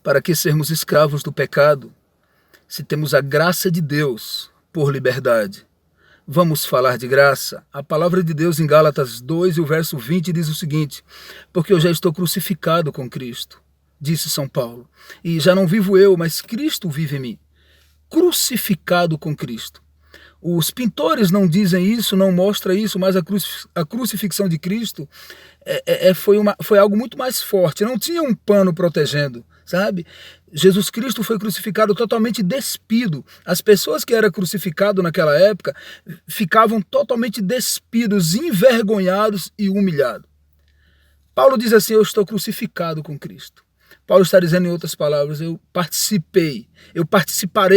Para que sermos escravos do pecado, se temos a graça de Deus por liberdade? Vamos falar de graça? A palavra de Deus em Gálatas 2 e o verso 20 diz o seguinte: porque eu já estou crucificado com Cristo, disse São Paulo, e já não vivo eu, mas Cristo vive em mim. Crucificado com Cristo. Os pintores não dizem isso, não mostram isso, mas a crucifixão de Cristo foi algo muito mais forte. Não tinha um pano protegendo, sabe? Jesus Cristo foi crucificado totalmente despido. As pessoas que eram crucificadas naquela época ficavam totalmente despidos, envergonhados e humilhados. Paulo diz assim: eu estou crucificado com Cristo. Paulo está dizendo em outras palavras: eu participarei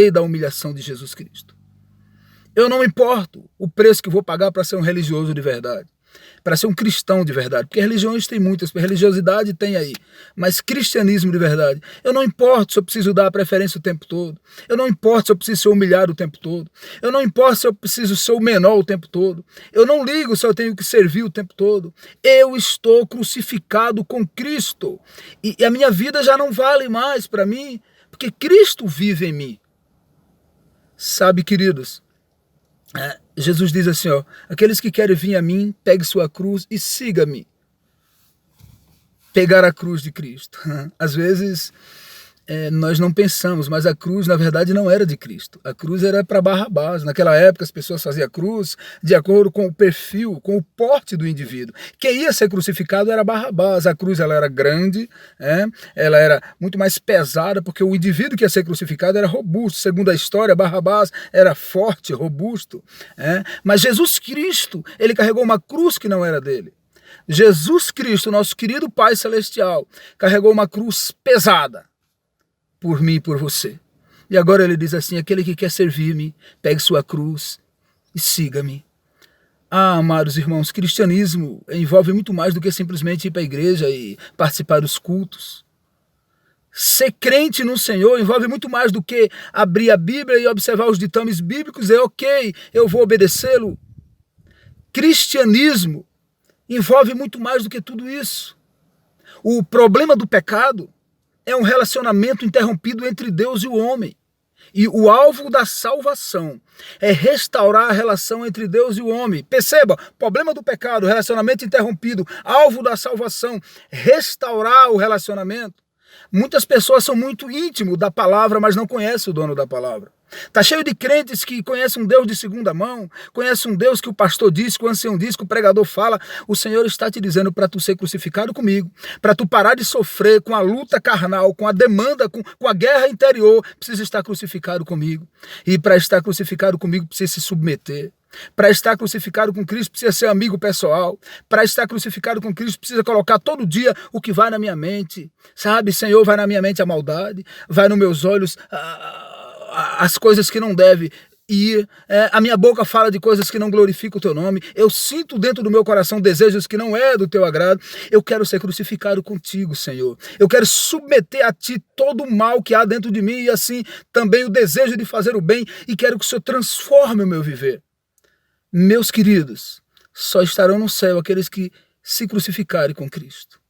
da humilhação de Jesus Cristo. Eu não importo o preço que vou pagar para ser um religioso de verdade, para ser um cristão de verdade, porque religiões tem muitas, religiosidade tem aí, mas cristianismo de verdade, eu não importo se eu preciso dar a preferência o tempo todo, eu não importo se eu preciso ser humilhado o tempo todo, eu não importo se eu preciso ser o menor o tempo todo, eu não ligo se eu tenho que servir o tempo todo, eu estou crucificado com Cristo, e a minha vida já não vale mais para mim, porque Cristo vive em mim. Sabe, queridos, Jesus diz assim, aqueles que querem vir a mim, pegue sua cruz e siga-me. Pegar a cruz de Cristo. Às vezes nós não pensamos, mas a cruz na verdade não era de Cristo. A cruz era para Barrabás. Naquela época as pessoas faziam a cruz de acordo com o perfil, com o porte do indivíduo. Quem ia ser crucificado era Barrabás. A cruz ela era grande, ela era muito mais pesada, porque o indivíduo que ia ser crucificado era robusto. Segundo a história, Barrabás era forte, robusto. Mas Jesus Cristo, ele carregou uma cruz que não era dele. Jesus Cristo, nosso querido Pai Celestial, carregou uma cruz pesada por mim e por você. E agora ele diz assim: aquele que quer servir-me, pegue sua cruz e siga-me. Amados irmãos, cristianismo envolve muito mais do que simplesmente ir para a igreja e participar dos cultos. Ser crente no Senhor envolve muito mais do que abrir a Bíblia e observar os ditames bíblicos e ok, eu vou obedecê-lo. Cristianismo envolve muito mais do que tudo isso. O problema do pecado é um relacionamento interrompido entre Deus e o homem. E o alvo da salvação é restaurar a relação entre Deus e o homem. Perceba, problema do pecado, relacionamento interrompido, alvo da salvação, restaurar o relacionamento. Muitas pessoas são muito íntimos da palavra, mas não conhecem o dono da palavra. Está cheio de crentes que conhecem um Deus de segunda mão, conhecem um Deus que o pastor diz, que o ancião diz, que o pregador fala. O Senhor está te dizendo para tu ser crucificado comigo, para tu parar de sofrer com a luta carnal, com a demanda, com a guerra interior, precisa estar crucificado comigo. E para estar crucificado comigo precisa se submeter. Para estar crucificado com Cristo precisa ser amigo pessoal. Para estar crucificado com Cristo precisa colocar todo dia o que vai na minha mente. Sabe, Senhor, vai na minha mente a maldade, vai nos meus olhos as coisas que não devem ir. A minha boca fala de coisas que não glorificam o teu nome. Eu sinto dentro do meu coração desejos que não é do teu agrado. Eu quero ser crucificado contigo, Senhor. Eu quero submeter a ti todo o mal que há dentro de mim e assim também o desejo de fazer o bem, e quero que o Senhor transforme o meu viver. Meus queridos, só estarão no céu aqueles que se crucificarem com Cristo.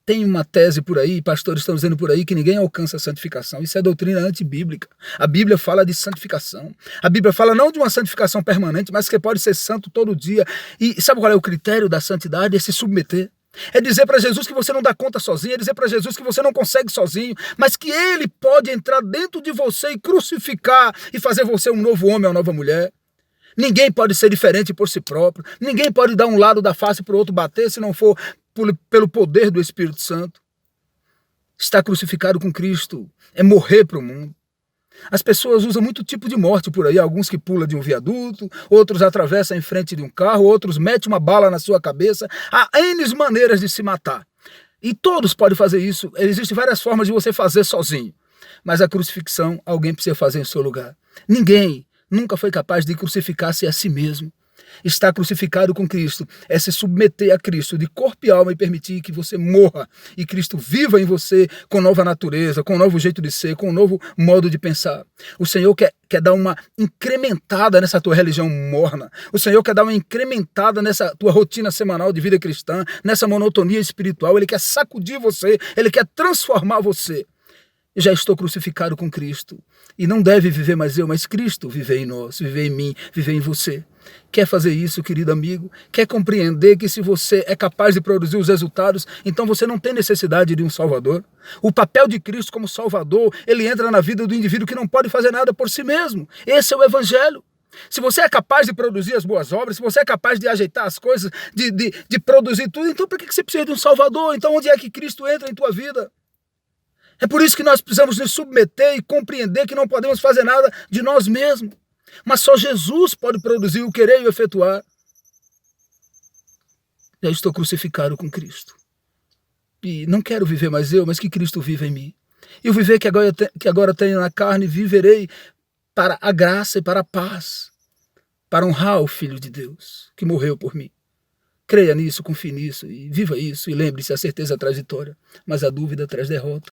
Tem uma tese por aí, pastores estão dizendo por aí, que ninguém alcança a santificação. Isso é doutrina antibíblica. A Bíblia fala de santificação. A Bíblia fala não de uma santificação permanente, mas que pode ser santo todo dia. E sabe qual é o critério da santidade? É se submeter. É dizer para Jesus que você não dá conta sozinho, é dizer para Jesus que você não consegue sozinho, mas que Ele pode entrar dentro de você e crucificar e fazer você um novo homem ou uma nova mulher. Ninguém pode ser diferente por si próprio. Ninguém pode dar um lado da face para o outro bater se não for pelo poder do Espírito Santo. Estar crucificado com Cristo é morrer para o mundo. As pessoas usam muito tipo de morte por aí. Alguns que pulam de um viaduto, outros atravessam em frente de um carro, outros metem uma bala na sua cabeça. Há N maneiras de se matar. E todos podem fazer isso. Existem várias formas de você fazer sozinho. Mas a crucifixão alguém precisa fazer em seu lugar. Ninguém nunca foi capaz de crucificar-se a si mesmo. Estar crucificado com Cristo é se submeter a Cristo de corpo e alma e permitir que você morra e Cristo viva em você com nova natureza, com um novo jeito de ser, com um novo modo de pensar. O Senhor quer dar uma incrementada nessa tua religião morna. O Senhor quer dar uma incrementada nessa tua rotina semanal de vida cristã, nessa monotonia espiritual. Ele quer sacudir você, Ele quer transformar você. já estou crucificado com Cristo. E não deve viver mais eu, mas Cristo viver em nós, viver em mim, viver em você. Quer fazer isso, querido amigo? Quer compreender que se você é capaz de produzir os resultados, então você não tem necessidade de um Salvador? O papel de Cristo como Salvador, ele entra na vida do indivíduo que não pode fazer nada por si mesmo. Esse é o Evangelho. Se você é capaz de produzir as boas obras, se você é capaz de ajeitar as coisas, de produzir tudo, então por que você precisa de um Salvador? Então onde é que Cristo entra em tua vida? É por isso que nós precisamos nos submeter e compreender que não podemos fazer nada de nós mesmos. Mas só Jesus pode produzir o querer e o efetuar. Já estou crucificado com Cristo. E não quero viver mais eu, mas que Cristo viva em mim. E o viver que agora tenho na carne, viverei para a graça e para a paz, para honrar o Filho de Deus, que morreu por mim. Creia nisso, confie nisso, e viva isso, e lembre-se, a certeza traz vitória, mas a dúvida traz derrota.